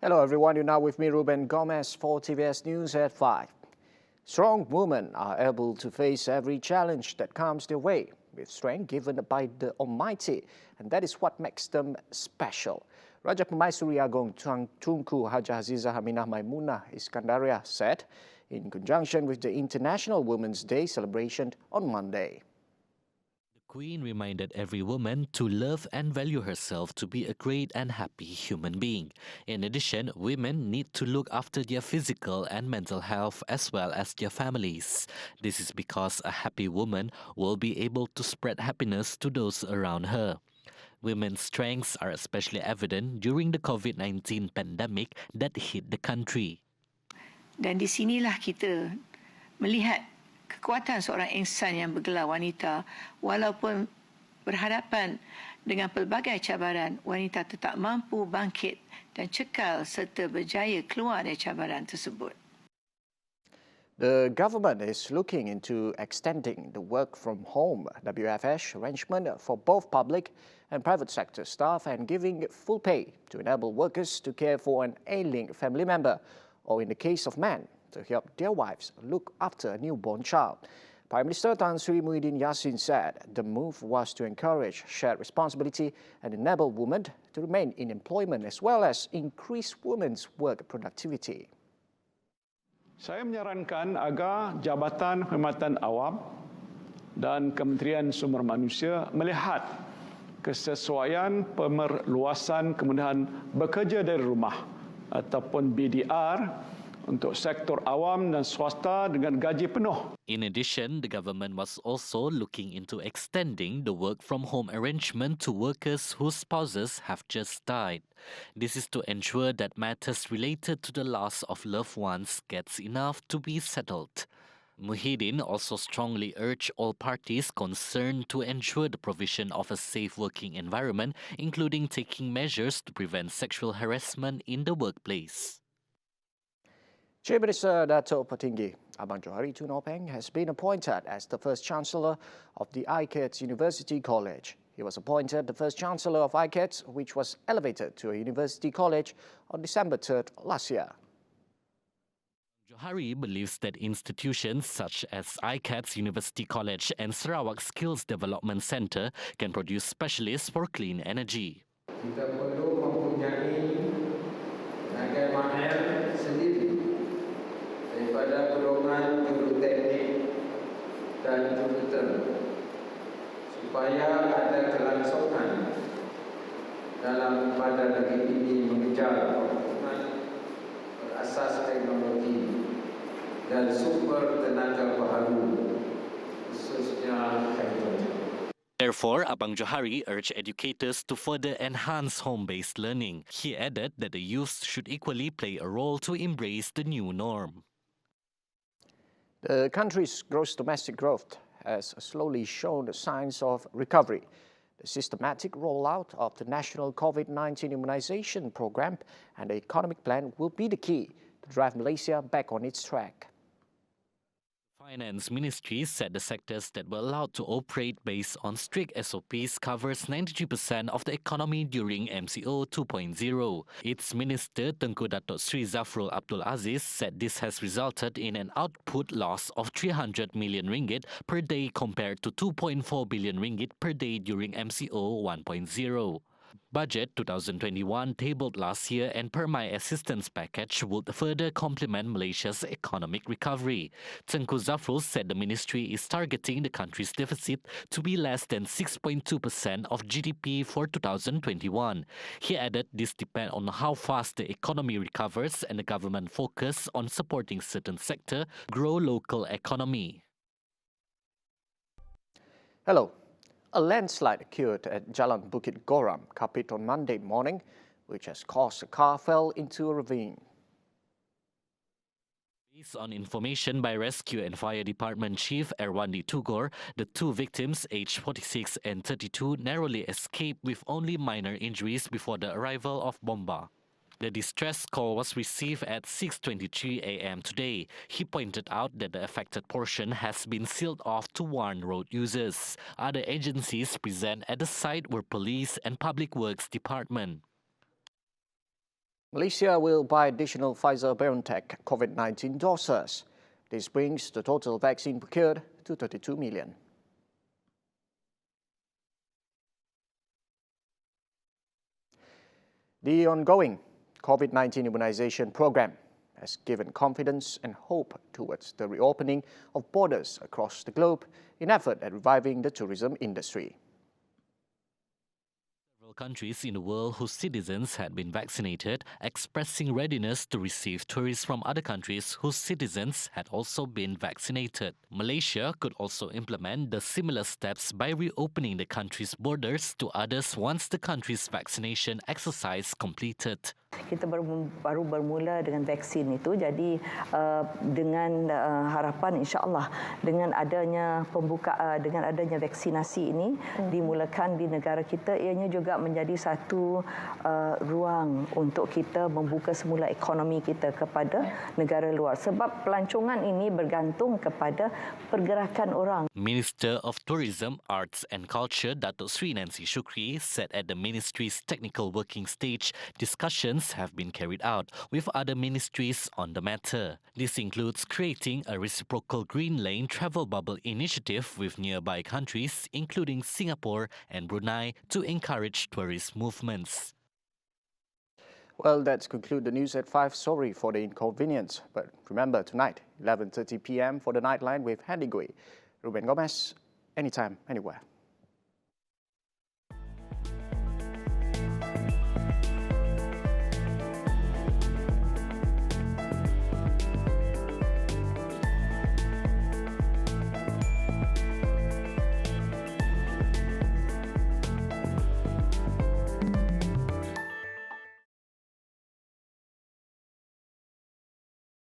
Hello everyone, you're now with me, Ruben Gomez, for TVS News at 5. Strong women are able to face every challenge that comes their way with strength given by the Almighty, and that is what makes them special. Raja Pemaisuri Agong Tunku Haja Aziza Haminah Maimunah Iskandaria said in conjunction with the International Women's Day celebration on Monday. The Queen reminded every woman to love and value herself to be a great and happy human being. In addition, women need to look after their physical and mental health as well as their families. This is because a happy woman will be able to spread happiness to those around her. Women's strengths are especially evident during the COVID-19 pandemic that hit the country. Dan di sinilah kita melihat kekuatan seorang insan yang bergelar wanita. Walaupun berhadapan dengan pelbagai cabaran, wanita tetap mampu bangkit dan cekal serta berjaya keluar dari cabaran tersebut. The government is looking into extending the work from home WFH arrangement for both public and private sector staff and giving full pay to enable workers to care for an ailing family member, or in the case of men, to help their wives look after a newborn child. Prime Minister Tan Sri Muhyiddin Yassin said the move was to encourage shared responsibility and enable women to remain in employment as well as increase women's work productivity. Saya menyarankan agar Jabatan Perkhidmatan Awam dan Kementerian Sumber Manusia melihat kesesuaian pemerluasan kemudahan bekerja dari rumah ataupun BDR untuk sektor awam dan swasta dengan gaji penuh. In addition, the government was also looking into extending the work from home arrangement to workers whose spouses have just died. This is to ensure that matters related to the loss of loved ones gets enough to be settled. Muhyiddin also strongly urged all parties concerned to ensure the provision of a safe working environment, including taking measures to prevent sexual harassment in the workplace. Chief Minister Dato' Petinggi Abang Johari Tunopeng has been appointed as the first Chancellor of the ICATS University College. He was appointed the first Chancellor of ICATS, which was elevated to a university college on December 3rd last year. Johari believes that institutions such as ICATS University College and Sarawak Skills Development Centre can produce specialists for clean energy. Kita perlu mempunyai tenaga mahir sendiri daripada golongan juru teknik dan komputer supaya ada kelangsungan dalam pada negeri ini mengejar pembangunan berasas teknologi dan sumber tenaga baru, khususnya hidrogen. Therefore, Abang Johari urged educators to further enhance home-based learning. He added that the youth should equally play a role to embrace the new norm. The country's gross domestic growth has slowly shown signs of recovery. The systematic rollout of the national COVID-19 immunization program and the economic plan will be the key to drive Malaysia back on its track. Finance Ministry said the sectors that were allowed to operate based on strict SOPs covers 93% of the economy during MCO 2.0. Its Minister Tengku Datuk Sri Zafrul Abdul Aziz said this has resulted in an output loss of 300 million ringgit per day compared to 2.4 billion ringgit per day during MCO 1.0. Budget 2021 tabled last year and PERMAI assistance package would further complement Malaysia's economic recovery. Tengku Zafrul said the ministry is targeting the country's deficit to be less than 6.2% of GDP for 2021. He added this depends on how fast the economy recovers and the government focus on supporting certain sector grow local economy. Hello. A landslide occurred at Jalan Bukit Goram, Kapit on Monday morning, which has caused a car fell into a ravine. Based on information by Rescue and Fire Department Chief Erwandi Tugor, the two victims, aged 46 and 32, narrowly escaped with only minor injuries before the arrival of Bomba. The distress call was received at 6:23 a.m. today. He pointed out that the affected portion has been sealed off to warn road users. Other agencies present at the site were police and public works department. Malaysia will buy additional Pfizer-BioNTech COVID-19 doses. This brings the total vaccine procured to 32 million. The ongoing COVID-19 immunization program has given confidence and hope towards the reopening of borders across the globe in effort at reviving the tourism industry. Several countries in the world whose citizens had been vaccinated, expressing readiness to receive tourists from other countries whose citizens had also been vaccinated. Malaysia could also implement the similar steps by reopening the country's borders to others once the country's vaccination exercise completed. Kita baru bermula dengan vaksin itu, jadi dengan harapan insya-Allah dengan adanya dengan adanya vaksinasi ini dimulakan di negara kita, ianya juga menjadi satu ruang untuk kita membuka semula ekonomi kita kepada negara luar, sebab pelancongan ini bergantung kepada pergerakan orang. Minister of Tourism, Arts and Culture Datuk Sri Nancy Shukri said at the ministry's technical working stage, discussions have been carried out with other ministries on the matter. This includes creating a reciprocal green lane travel bubble initiative with nearby countries, including Singapore and Brunei, to encourage tourist movements. Well, that's conclude the news at 5. Sorry for the inconvenience, but remember tonight, 11:30 p.m. for the Nightline with Handy Gui. Ruben Gomez, anytime, anywhere.